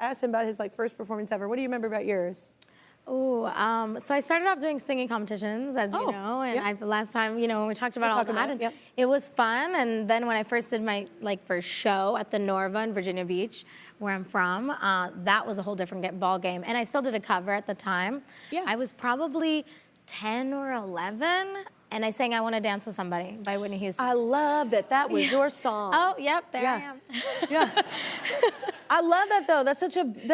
asked him about his like first performance ever. What do you remember about yours? Ooh, so I started off doing singing competitions, as you know, and last time, you know, when we talked about all that, and it was fun. And then when I first did my first show at the Norva in Virginia Beach, where I'm from, that was a whole different ball game. And I still did a cover at the time. Yeah. I was probably 10 or 11. And I sang "I Want to Dance with Somebody" by Whitney Houston. I love that that was your song. Oh, yep, there I am. Yeah. I love that though. That's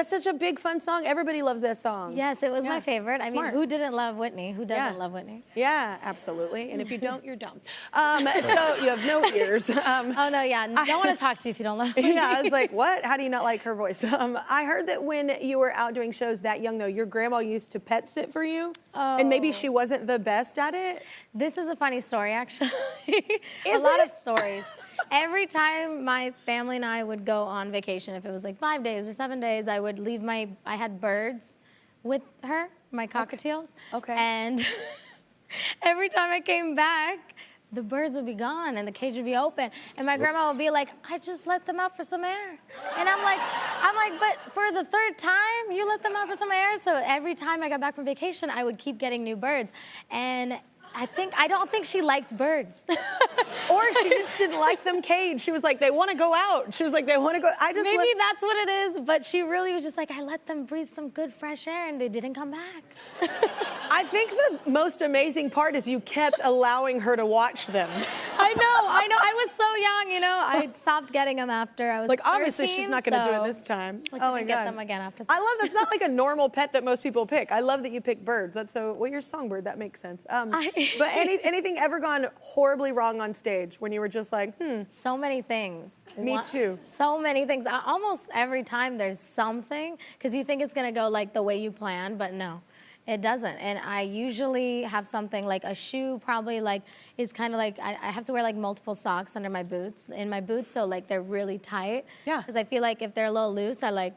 such a big fun song. Everybody loves that song. Yes, it was my favorite. Smart. I mean, who didn't love Whitney? Who doesn't love Whitney? Yeah, absolutely. And if you don't, you're dumb. So you have no ears. Oh no, yeah. Don't want to talk to you if you don't love Whitney. Yeah, I was like, what? How do you not like her voice? I heard that when you were out doing shows that young though, your grandma used to pet sit for you. Oh. And maybe she wasn't the best at it. This is a funny story, actually. A lot of stories. Every time my family and I would go on vacation, if it was like 5 days or 7 days, I would leave I had birds with her, my cockatiels. Okay. And every time I came back, the birds would be gone and the cage would be open. And my grandma would be like, I just let them out for some air. And I'm like, but for the third time, you let them out for some air? So every time I got back from vacation, I would keep getting new birds. And I don't think she liked birds. Or she just didn't like them caged. She was like, they want to go out. She was like, they want to go. Maybe that's what it is, but she really was just like, I let them breathe some good fresh air and they didn't come back. I think the most amazing part is you kept allowing her to watch them. I know. I was so young, you know. I stopped getting them after I was like, 13, obviously she's not going to do it this time. Oh my God. Get them again after that. I love that's not like a normal pet that most people pick. I love that you pick birds. That's so, well, you're a songbird. That makes sense. But anything ever gone horribly wrong on stage when you were just like, So many things. Me too. So many things. Almost every time there's something, because you think it's gonna go like the way you planned, but no, it doesn't. And I usually have something like a shoe probably like is kind of like, I have to wear like multiple socks under my boots, in my boots, so like they're really tight. Yeah. Because I feel like if they're a little loose, I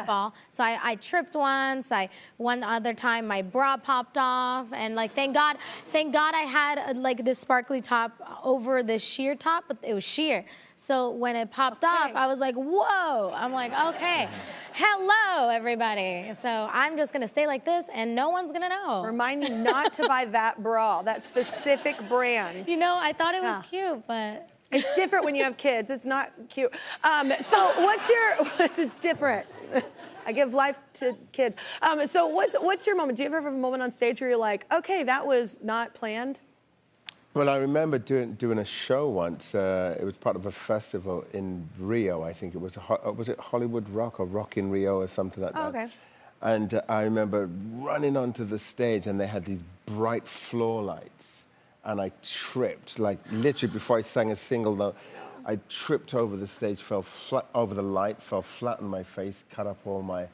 fall. So I tripped once. One other time my bra popped off, and like thank God I had like this sparkly top over this sheer top, but it was sheer. So when it popped off, I was like, whoa. I'm like, okay, hello everybody. So I'm just gonna stay like this, and no one's gonna know. Remind me not to buy that bra, that specific brand. You know, I thought it was cute, but. It's different when you have kids. It's not cute. So it's different. I give life to kids. So what's your moment? Do you ever have a moment on stage where you're like, okay, that was not planned? Well, I remember doing a show once. It was part of a festival in Rio, I think it was. Was it Hollywood Rock or Rock in Rio or something like that? Oh, okay. And I remember running onto the stage and they had these bright floor lights. And I tripped, like literally before I sang a single note, I tripped over the stage, fell flat over the light, fell flat on my face, cut up all my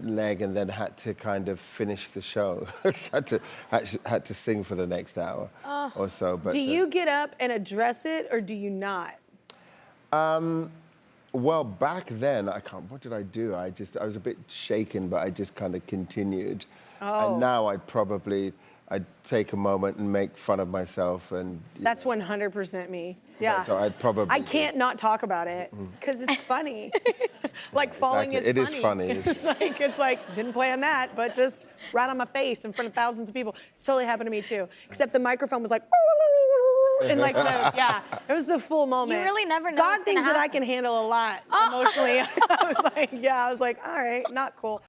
leg, and then had to kind of finish the show. had to sing for the next hour or so. But do you get up and address it, or do you not? Well, back then, what did I do? I was a bit shaken, but I just kind of continued. And now I'd take a moment and make fun of myself, and that's 100% me. Yeah. So I can't not talk about it because it's funny. Like falling is funny. It is funny. It's like didn't plan that, but just right on my face in front of thousands of people. It's totally happened to me too. Except the microphone was like, and like it was the full moment. You really never know. God thinks that I can handle a lot emotionally. I was like, all right, not cool.